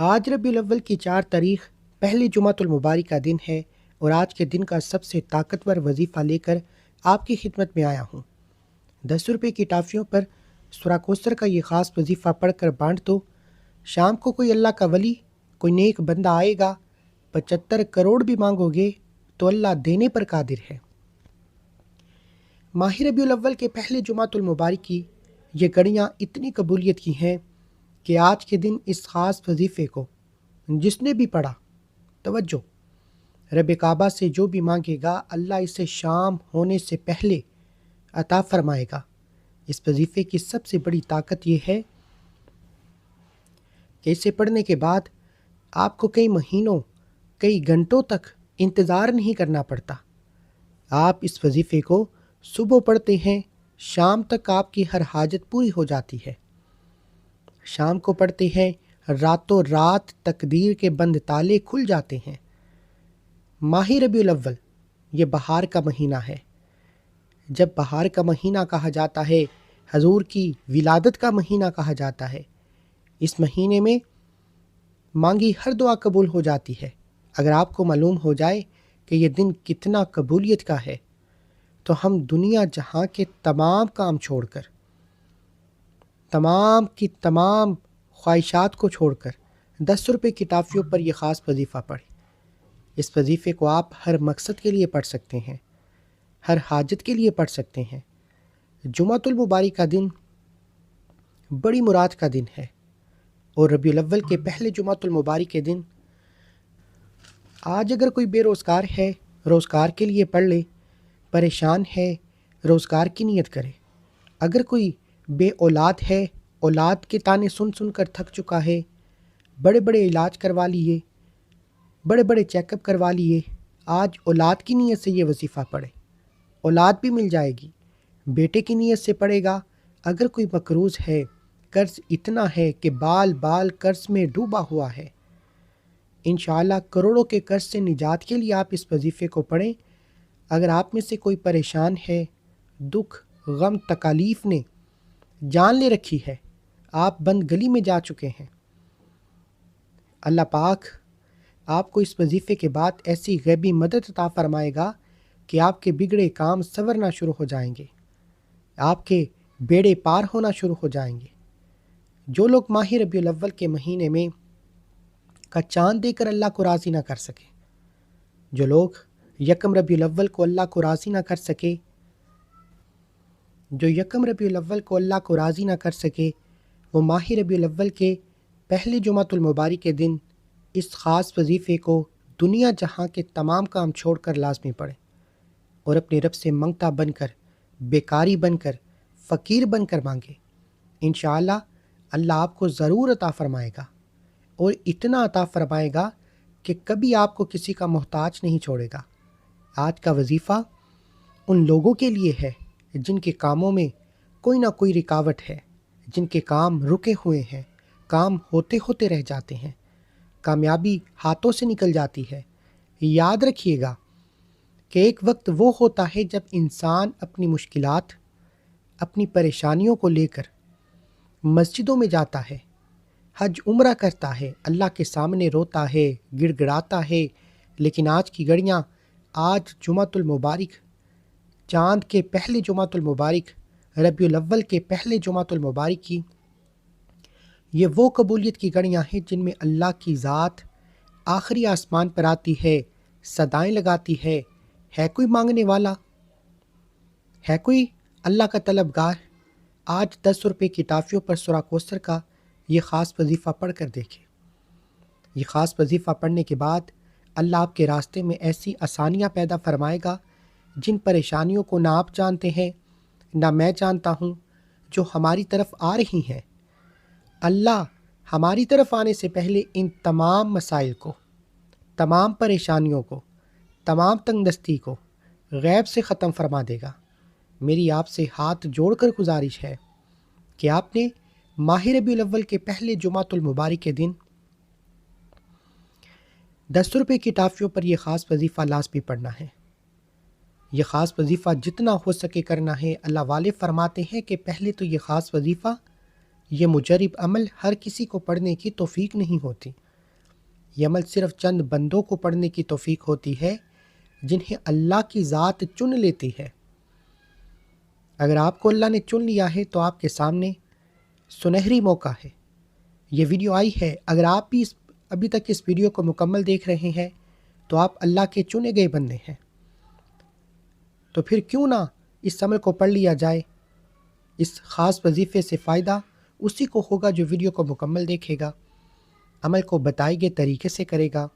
آج ربیع الاول کی 4 تاریخ پہلی جمعۃ المبارک کا دن ہے اور آج کے دن کا سب سے طاقتور وظیفہ لے کر آپ کی خدمت میں آیا ہوں۔ 10 روپے کی ٹافیوں پر سورہ کوثر کا یہ خاص وظیفہ پڑھ کر بانٹ دو۔ شام کو کوئی اللہ کا ولی، کوئی نیک بندہ آئے گا، 75 کروڑ بھی مانگو گے تو اللہ دینے پر قادر ہے۔ ماہ ربیع الاول کے پہلے جمعۃ المبارک کی یہ گھڑیاں اتنی قبولیت کی ہیں کہ آج کے دن اس خاص وظیفے کو جس نے بھی پڑھا، توجہ، رب کعبہ سے جو بھی مانگے گا اللہ اسے شام ہونے سے پہلے عطا فرمائے گا۔ اس وظیفے کی سب سے بڑی طاقت یہ ہے کہ اسے پڑھنے کے بعد آپ کو کئی مہینوں، کئی گھنٹوں تک انتظار نہیں کرنا پڑتا۔ آپ اس وظیفے کو صبح پڑھتے ہیں، شام تک آپ کی ہر حاجت پوری ہو جاتی ہے۔ شام کو پڑھتے ہیں، راتوں رات تقدیر کے بند تالے کھل جاتے ہیں۔ ماہ ربیع الاول یہ بہار کا مہینہ ہے۔ جب بہار کا مہینہ کہا جاتا ہے، حضور کی ولادت کا مہینہ کہا جاتا ہے۔ اس مہینے میں مانگی ہر دعا قبول ہو جاتی ہے۔ اگر آپ کو معلوم ہو جائے کہ یہ دن کتنا قبولیت کا ہے تو ہم دنیا جہاں کے تمام کام چھوڑ کر، تمام کی تمام خواہشات کو چھوڑ کر 10 روپے کی ٹافیوں پر یہ خاص وظیفہ پڑھیں۔ اس وظیفے کو آپ ہر مقصد کے لیے پڑھ سکتے ہیں، ہر حاجت کے لیے پڑھ سکتے ہیں۔ جمعۃ المبارک کا دن بڑی مراد کا دن ہے اور ربیع الاول کے پہلے جمعۃ المبارک کے دن آج اگر کوئی بے روزگار ہے، روزگار کے لیے پڑھ لے، پریشان ہے، روزگار کی نیت کرے۔ اگر کوئی بے اولاد ہے، اولاد کے تانے سن سن کر تھک چکا ہے، بڑے بڑے علاج کروا لیے، بڑے بڑے چیک اپ کروا لیے، آج اولاد کی نیت سے یہ وظیفہ پڑھے، اولاد بھی مل جائے گی۔ بیٹے کی نیت سے پڑھے گا۔ اگر کوئی مقروض ہے، قرض اتنا ہے کہ بال بال قرض میں ڈوبا ہوا ہے، انشاءاللہ کروڑوں کے قرض سے نجات کے لیے آپ اس وظیفے کو پڑھیں۔ اگر آپ میں سے کوئی پریشان ہے، دکھ، غم، تکالیف نے جان لے رکھی ہے، آپ بند گلی میں جا چکے ہیں، اللہ پاک آپ کو اس وظیفے کے بعد ایسی غیبی مدد عطا فرمائے گا کہ آپ کے بگڑے کام سنورنا شروع ہو جائیں گے، آپ کے بیڑے پار ہونا شروع ہو جائیں گے۔ جو لوگ ماہ ربیع الاول کے مہینے میں کا چاند دے کر اللہ کو راضی نہ کر سکے، جو لوگ یکم ربیع الاول کو اللہ کو راضی نہ کر سکے، جو یکم ربیع الاول کو اللہ کو راضی نہ کر سکے، وہ ماہ ربیع الاول کے پہلے جمعۃ المبارک کے دن اس خاص وظیفے کو دنیا جہاں کے تمام کام چھوڑ کر لازمی پڑھیں اور اپنے رب سے منگتا بن کر، بیکاری بن کر، فقیر بن کر مانگے۔ انشاءاللہ اللہ آپ کو ضرور عطا فرمائے گا اور اتنا عطا فرمائے گا کہ کبھی آپ کو کسی کا محتاج نہیں چھوڑے گا۔ آج کا وظیفہ ان لوگوں کے لیے ہے جن کے کاموں میں کوئی نہ کوئی رکاوٹ ہے، جن کے کام رکے ہوئے ہیں، کام ہوتے ہوتے رہ جاتے ہیں، کامیابی ہاتھوں سے نکل جاتی ہے۔ یاد رکھیے گا کہ ایک وقت وہ ہوتا ہے جب انسان اپنی مشکلات، اپنی پریشانیوں کو لے کر مسجدوں میں جاتا ہے، حج عمرہ کرتا ہے، اللہ کے سامنے روتا ہے، گڑ گڑاتا ہے، لیکن آج کی گھڑیاں، آج جمعۃ المبارک، چاند کے پہلے جمعۃ المبارک، ربیع الاول کے پہلے جمعۃ المبارک کی یہ وہ قبولیت کی گھڑیاں ہیں جن میں اللہ کی ذات آخری آسمان پر آتی ہے، صدائیں لگاتی ہے کوئی مانگنے والا، ہے کوئی اللہ کا طلبگار؟ آج 10 روپے کی ٹافیوں پر سورہ کوثر کا یہ خاص وظیفہ پڑھ کر دیکھیں۔ یہ خاص وظیفہ پڑھنے کے بعد اللہ آپ کے راستے میں ایسی آسانیاں پیدا فرمائے گا جن پریشانیوں کو نہ آپ جانتے ہیں، نہ میں جانتا ہوں، جو ہماری طرف آ رہی ہیں۔ اللہ ہماری طرف آنے سے پہلے ان تمام مسائل کو، تمام پریشانیوں کو، تمام تنگ دستی کو غیب سے ختم فرما دے گا۔ میری آپ سے ہاتھ جوڑ کر گزارش ہے کہ آپ نے ماہ ربیع الاول کے پہلے جمعۃ المبارک کے دن 10 روپے کی ٹافیوں پر یہ خاص وظیفہ لازمی پڑھنا ہے۔ یہ خاص وظیفہ جتنا ہو سکے کرنا ہے۔ اللہ والے فرماتے ہیں کہ پہلے تو یہ خاص وظیفہ، یہ مجرب عمل ہر کسی کو پڑھنے کی توفیق نہیں ہوتی، یہ عمل صرف چند بندوں کو پڑھنے کی توفیق ہوتی ہے جنہیں اللہ کی ذات چن لیتی ہے۔ اگر آپ کو اللہ نے چن لیا ہے تو آپ کے سامنے سنہری موقع ہے۔ یہ ویڈیو آئی ہے، اگر آپ بھی ابھی تک اس ویڈیو کو مکمل دیکھ رہے ہیں تو آپ اللہ کے چنے گئے بندے ہیں۔ تو پھر کیوں نہ اس عمل کو پڑھ لیا جائے۔ اس خاص وظیفے سے فائدہ اسی کو ہوگا جو ویڈیو کو مکمل دیکھے گا، عمل کو بتائے گئے طریقے سے کرے گا۔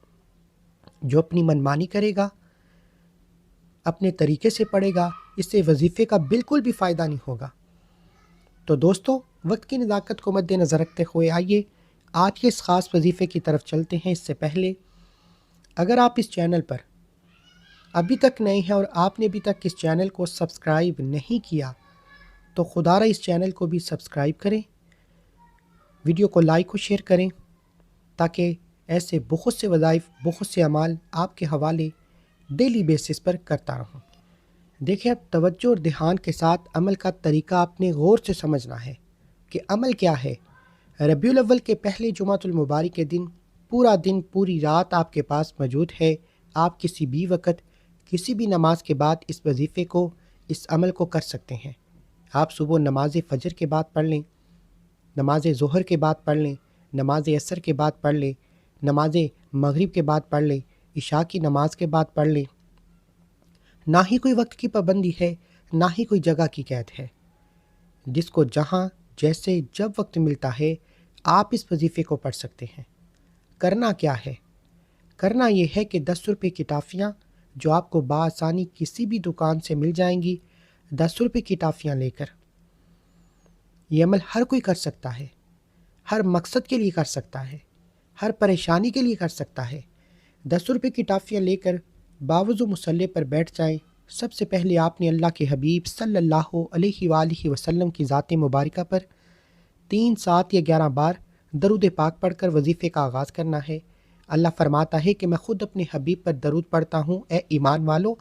جو اپنی منمانی کرے گا، اپنے طریقے سے پڑھے گا، اس سے وظیفے کا بالکل بھی فائدہ نہیں ہوگا۔ تو دوستو، وقت کی نزاکت کو مد نظر رکھتے ہوئے آئیے آج کے اس خاص وظیفے کی طرف چلتے ہیں۔ اس سے پہلے اگر آپ اس چینل پر ابھی تک نئے ہیں اور آپ نے ابھی تک اس چینل کو سبسکرائب نہیں کیا تو خدا را اس چینل کو بھی سبسکرائب کریں، ویڈیو کو لائک و شیئر کریں تاکہ ایسے بہت سے وظائف، بہت سے اعمال آپ کے حوالے ڈیلی بیسس پر کرتا رہوں۔ دیکھیں، اب توجہ اور دھیان کے ساتھ عمل کا طریقہ آپ نے غور سے سمجھنا ہے کہ عمل کیا ہے۔ ربیع الاول کے پہلے جمعۃ المبارک کے دن پورا دن، پوری رات آپ کے پاس موجود ہے۔ آپ کسی بھی وقت، کسی بھی نماز کے بعد اس وظیفے کو، اس عمل کو کر سکتے ہیں۔ آپ صبح نماز فجر کے بعد پڑھ لیں، نماز ظہر کے بعد پڑھ لیں، نماز عصر کے بعد پڑھ لیں، نماز مغرب کے بعد پڑھ لیں، عشاء کی نماز کے بعد پڑھ لیں۔ نہ ہی کوئی وقت کی پابندی ہے، نہ ہی کوئی جگہ کی قید ہے۔ جس کو جہاں، جیسے، جب وقت ملتا ہے آپ اس وظیفے کو پڑھ سکتے ہیں۔ کرنا کیا ہے؟ کرنا یہ ہے کہ 10 روپے کی ٹافیاں جو آپ کو بآسانی کسی بھی دکان سے مل جائیں گی، 10 روپے کی ٹافیاں لے کر، یہ عمل ہر کوئی کر سکتا ہے، ہر مقصد کے لیے کر سکتا ہے، ہر پریشانی کے لیے کر سکتا ہے۔ 10 روپے کی ٹافیاں لے کر باوضو مصلی پر بیٹھ جائیں۔ سب سے پہلے آپ نے اللہ کے حبیب صلی اللہ علیہ وآلہ وسلم کی ذات مبارکہ پر 3، 7 یا 11 بار درود پاک پڑھ کر وظیفے کا آغاز کرنا ہے۔ اللہ فرماتا ہے کہ میں خود اپنے حبیب پر درود پڑھتا ہوں، اے ایمان والو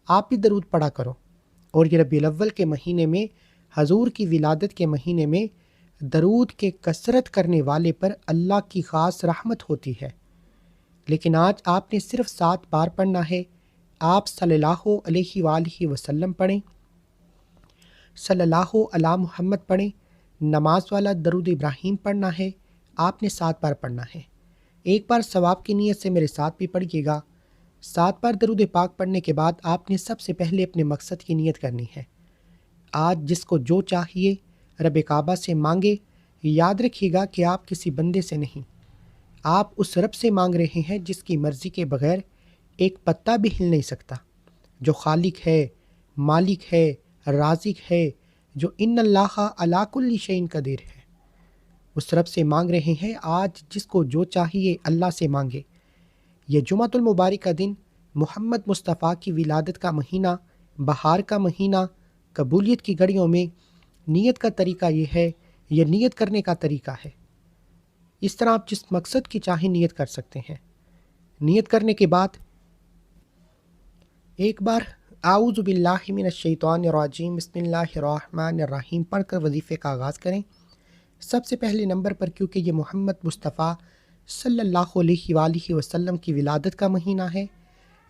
آپ بھی درود پڑھا کرو۔ اور یہ ربیع الاول کے مہینے میں، حضور کی ولادت کے مہینے میں، درود کے کثرت کرنے والے پر اللہ کی خاص رحمت ہوتی ہے۔ لیکن آج آپ نے صرف 7 بار پڑھنا ہے۔ آپ صلی اللہ علیہ وآلہ وسلم پڑھیں، صلی اللہ علی محمد پڑھیں۔ نماز والا درود ابراہیم پڑھنا ہے، آپ نے 7 بار پڑھنا ہے۔ ایک بار ثواب کی نیت سے میرے ساتھ بھی پڑھیے گا۔ 7 بار درود پاک پڑھنے کے بعد آپ نے سب سے پہلے اپنے مقصد کی نیت کرنی ہے۔ آج جس کو جو چاہیے رب کعبہ سے مانگے۔ یاد رکھیے گا کہ آپ کسی بندے سے نہیں، آپ اس رب سے مانگ رہے ہیں جس کی مرضی کے بغیر ایک پتا بھی ہل نہیں سکتا، جو خالق ہے، مالک ہے، رازق ہے، جو ان اللہ علی کل شیء قدیر ہے۔ اس رب سے مانگ رہے ہیں۔ آج جس کو جو چاہیے اللہ سے مانگے۔ یہ جمعۃ المبارک کا دن، محمد مصطفیٰ کی ولادت کا مہینہ، بہار کا مہینہ، قبولیت کی گھڑیوں میں نیت کا طریقہ یہ ہے، یہ نیت کرنے کا طریقہ ہے۔ اس طرح آپ جس مقصد کی چاہیں نیت کر سکتے ہیں۔ نیت کرنے کے بعد ایک بار اعوذ باللہ من الشیطان الرجیم بسم اللہ الرحمن الرحیم پڑھ کر وظیفے کا آغاز کریں۔ سب سے پہلے نمبر پر، کیونکہ یہ محمد مصطفیٰ صلی اللہ علیہ وآلہ وسلم کی ولادت کا مہینہ ہے،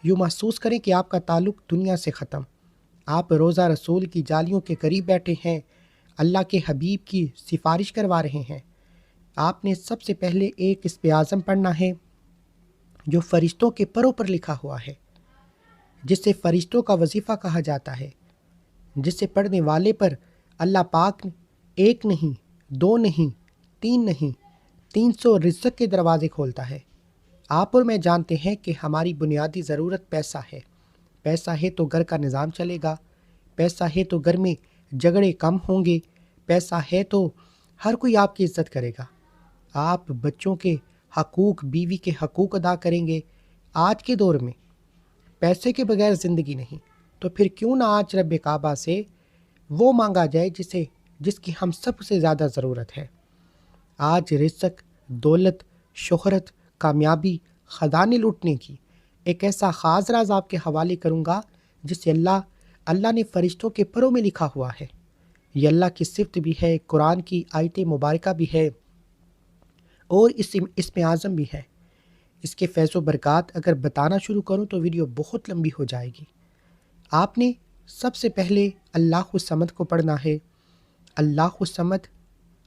یوں محسوس کریں کہ آپ کا تعلق دنیا سے ختم، آپ روضہ رسول کی جالیوں کے قریب بیٹھے ہیں، اللہ کے حبیب کی سفارش کروا رہے ہیں۔ آپ نے سب سے پہلے ایک اسم اعظم پڑھنا ہے جو فرشتوں کے پروں پر لکھا ہوا ہے، جسے فرشتوں کا وظیفہ کہا جاتا ہے، جس سے پڑھنے والے پر اللہ پاک ایک نہیں، 2 نہیں، 3 نہیں، 300 رزق کے دروازے کھولتا ہے۔ آپ اور میں جانتے ہیں کہ ہماری بنیادی ضرورت پیسہ ہے۔ پیسہ ہے تو گھر کا نظام چلے گا، پیسہ ہے تو گھر میں جھگڑے کم ہوں گے، پیسہ ہے تو ہر کوئی آپ کی عزت کرے گا، آپ بچوں کے حقوق، بیوی کے حقوق ادا کریں گے۔ آج کے دور میں پیسے کے بغیر زندگی نہیں، تو پھر کیوں نہ آج رب کعبہ سے وہ مانگا جائے جس کی ہم سب سے زیادہ ضرورت ہے۔ آج رزق، دولت، شہرت، کامیابی، خزانے لوٹنے کی ایک ایسا خاص راز آپ کے حوالے کروں گا جسے اللہ نے فرشتوں کے پروں میں لکھا ہوا ہے۔ یہ اللہ کی صفت بھی ہے، قرآن کی آیت مبارکہ بھی ہے اور اسم اعظم بھی ہے۔ اس کے فیض و برکات اگر بتانا شروع کروں تو ویڈیو بہت لمبی ہو جائے گی۔ آپ نے سب سے پہلے اللہ الصمد کو پڑھنا ہے۔ اللہ الصمد،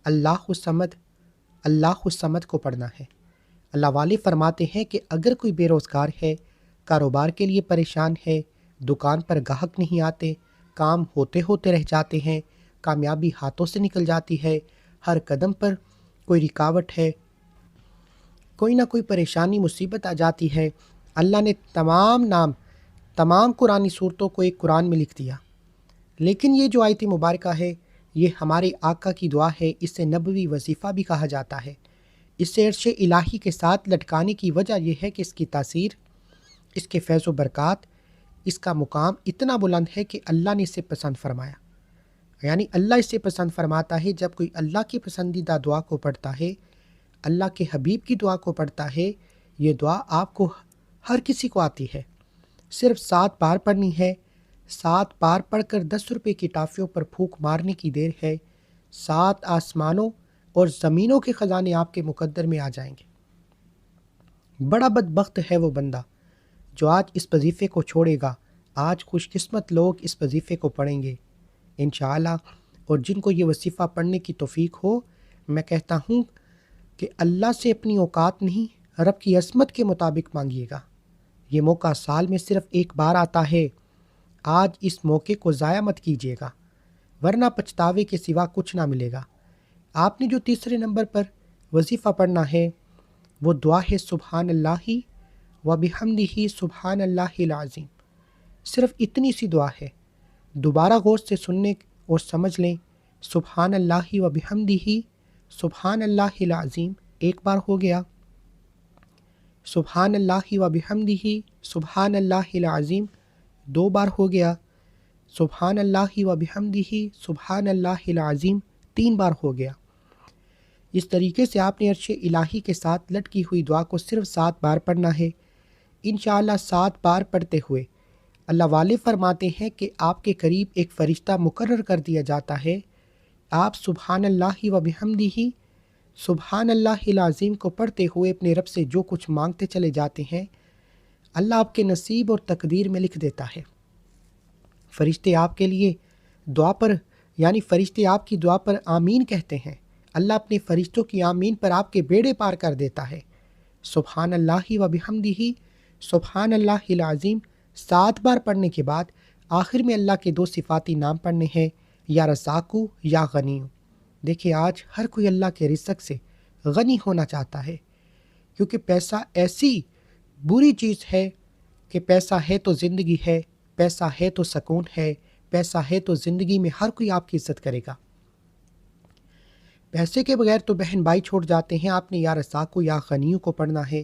اللہ الصمد، اللہ الصمد کو پڑھنا ہے۔ اللہ والے فرماتے ہیں کہ اگر کوئی بے روزگار ہے، کاروبار کے لیے پریشان ہے، دکان پر گاہک نہیں آتے، کام ہوتے ہوتے رہ جاتے ہیں، کامیابی ہاتھوں سے نکل جاتی ہے، ہر قدم پر کوئی رکاوٹ ہے، کوئی نہ کوئی پریشانی مصیبت آ جاتی ہے، اللہ نے تمام قرآنی صورتوں کو ایک قرآن میں لکھ دیا۔ لیکن یہ جو آیت مبارکہ ہے یہ ہمارے آقا کی دعا ہے، اسے نبوی وظیفہ بھی کہا جاتا ہے۔ اسے عرش الہی کے ساتھ لٹکانے کی وجہ یہ ہے کہ اس کی تاثیر، اس کے فیض و برکات، اس کا مقام اتنا بلند ہے کہ اللہ نے اسے پسند فرمایا۔ یعنی اللہ اسے پسند فرماتا ہے جب کوئی اللہ کی پسندیدہ دعا کو پڑھتا ہے، اللہ کے حبیب کی دعا کو پڑھتا ہے۔ یہ دعا آپ کو ہر کسی کو آتی ہے، صرف 7 بار پڑھنی ہے۔ 7 بار پڑھ کر 10 روپے کی ٹافیوں پر پھونک مارنے کی دیر ہے۔ 7 آسمانوں اور زمینوں کے خزانے آپ کے مقدر میں آ جائیں گے۔ بڑا بدبخت ہے وہ بندہ جو آج اس وظیفے کو چھوڑے گا۔ آج خوش قسمت لوگ اس وظیفے کو پڑھیں گے انشاءاللہ، اور جن کو یہ وظیفہ پڑھنے کی توفیق ہو، میں کہتا ہوں کہ اللہ سے اپنی اوقات نہیں، رب کی عظمت کے مطابق مانگیے گا۔ یہ موقع سال میں صرف ایک بار آتا ہے، آج اس موقع کو ضائع مت کیجیے گا، ورنہ پچھتاوے کے سوا کچھ نہ ملے گا۔ آپ نے جو تیسرے نمبر پر وظیفہ پڑھنا ہے وہ دعا ہے سبحان اللہ و بحمدہ سبحان اللہ العظیم۔ صرف اتنی سی دعا ہے، دوبارہ غور سے سننے اور سمجھ لیں۔ سبحان اللہ و بحمدہ سبحان اللہ العظیم ایک بار ہو گیا، سبحان اللہ و بحمدہ سبحان اللہ العظیم 2 بار ہو گیا، سبحان اللہ و بحمدہ سبحان اللہ العظیم 3 بار ہو گیا۔ اس طریقے سے آپ نے عرش الہی کے ساتھ لٹکی ہوئی دعا کو صرف 7 بار پڑھنا ہے۔ انشاءاللہ 7 بار پڑھتے ہوئے اللہ والے فرماتے ہیں کہ آپ کے قریب ایک فرشتہ مقرر کر دیا جاتا ہے۔ آپ سبحان اللہ و بحمدہ سبحان اللہ العظیم کو پڑھتے ہوئے اپنے رب سے جو کچھ مانگتے چلے جاتے ہیں، اللہ آپ کے نصیب اور تقدیر میں لکھ دیتا ہے۔ فرشتے آپ کے لیے دعا پر، یعنی فرشتے آپ کی دعا پر آمین کہتے ہیں۔ اللہ اپنے فرشتوں کی آمین پر آپ کے بیڑے پار کر دیتا ہے۔ سبحان اللہ و بحمدہ سبحان اللہ العظیم 7 بار پڑھنے کے بعد آخر میں اللہ کے 2 صفاتی نام پڑھنے ہیں، یا رزاقو یا غنیو۔ دیکھیں آج ہر کوئی اللہ کے رزق سے غنی ہونا چاہتا ہے، کیونکہ پیسہ ایسی بری چیز ہے کہ پیسہ ہے تو زندگی ہے، پیسہ ہے تو سکون ہے، پیسہ ہے تو زندگی میں ہر کوئی آپ کی عزت کرے گا۔ پیسے کے بغیر تو بہن بھائی چھوڑ جاتے ہیں۔ آپ نے یا رزاقو یا غنیو کو پڑھنا ہے،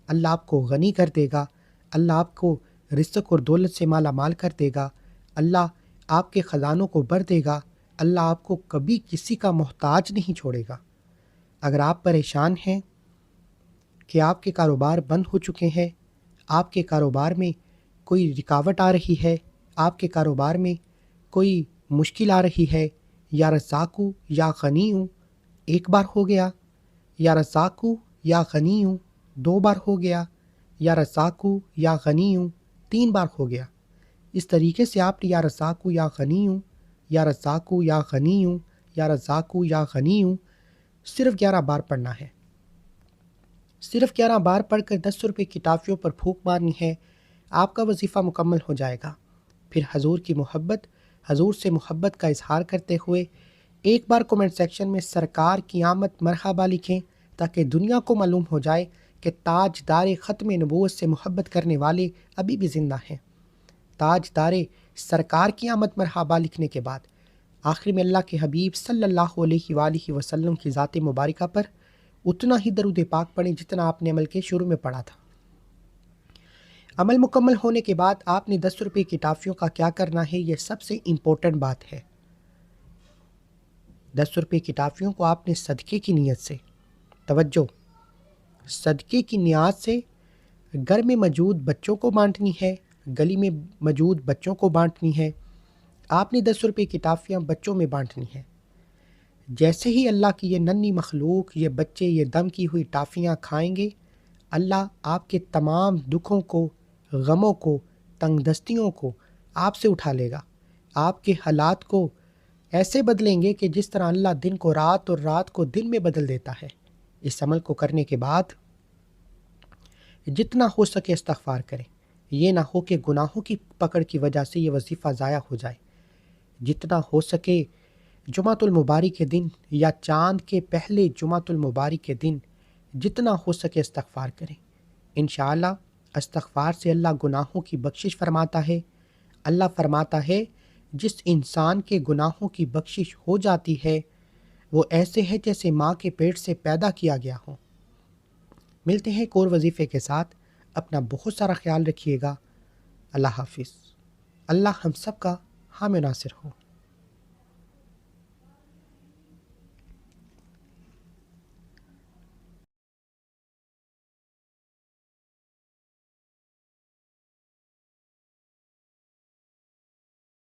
اللہ آپ کو غنی کر دے گا، اللہ آپ کو رزق اور دولت سے مالا مال کر دے گا، اللہ آپ کے خزانوں کو بھر دے گا، اللہ آپ کو کبھی کسی کا محتاج نہیں چھوڑے گا۔ اگر آپ پریشان ہیں کہ آپ کے کاروبار بند ہو چکے ہیں، آپ کے کاروبار میں کوئی رکاوٹ آ رہی ہے، آپ کے کاروبار میں کوئی مشکل آ رہی ہے، یا رزاقو یا غنیو 1 بار ہو گیا، یا رزاقو یا غنیو 2 بار ہو گیا، یا رزاقو یا غنیو 3 بار ہو گیا۔ اس طریقے سے آپ نے یا رزاقو یا غنیو، یا رزاقو یا غنیو، یا رزاقو یا غنیو صرف 11 بار پڑھنا ہے۔ صرف 11 بار پڑھ کر 10 روپے کی ٹافیوں پر پھونک مارنی ہے، آپ کا وظیفہ مکمل ہو جائے گا۔ پھر حضور سے محبت کا اظہار کرتے ہوئے ایک بار کومنٹ سیکشن میں سرکار کی آمد مرحبا لکھیں، تاکہ دنیا کو معلوم ہو جائے کہ تاجدار ختم نبوت سے محبت کرنے والے ابھی بھی زندہ ہیں۔ تاجدار سرکار کی آمد مرحبا لکھنے کے بعد آخر میں اللہ کے حبیب صلی اللہ علیہ وآلہ وسلم کی ذات مبارکہ پر اتنا ہی درود پاک پڑھیں جتنا آپ نے عمل کے شروع میں پڑھا تھا۔ عمل مکمل ہونے کے بعد آپ نے 10 روپے کی ٹافیوں کا کیا کرنا ہے، یہ سب سے امپورٹنٹ بات ہے۔ 10 روپے کی ٹافیوں کو آپ نے صدقے کی نیت سے، توجہ، صدقے کی نیت سے گھر میں موجود بچوں کو بانٹنی ہے، گلی میں موجود بچوں کو بانٹنی ہے۔ آپ نے 10 روپے کی ٹافیاں بچوں میں بانٹنی ہے۔ جیسے ہی اللہ کی یہ ننھی مخلوق، یہ بچے، یہ دم کی ہوئی ٹافیاں کھائیں گے، اللہ آپ کے تمام دکھوں کو، غموں کو، تنگ دستیوں کو آپ سے اٹھا لے گا۔ آپ کے حالات کو ایسے بدلیں گے کہ جس طرح اللہ دن کو رات اور رات کو دن میں بدل دیتا ہے۔ اس عمل کو کرنے کے بعد جتنا ہو سکے استغفار کریں۔ یہ نہ ہو کہ گناہوں کی پکڑ کی وجہ سے یہ وظیفہ ضائع ہو جائے۔ جتنا ہو سکے جمعۃ المبارک کے دن یا چاند کے پہلے جمعۃ المبارک کے دن جتنا ہو سکے استغفار کریں۔ انشاءاللہ استغفار سے اللہ گناہوں کی بخشش فرماتا ہے۔ اللہ فرماتا ہے جس انسان کے گناہوں کی بخشش ہو جاتی ہے وہ ایسے ہے جیسے ماں کے پیٹ سے پیدا کیا گیا ہو۔ ملتے ہیں ایک اور وظیفے کے ساتھ۔ اپنا بہت سارا خیال رکھیے گا۔ اللہ حافظ۔ اللہ ہم سب کا حامی ناصر ہو۔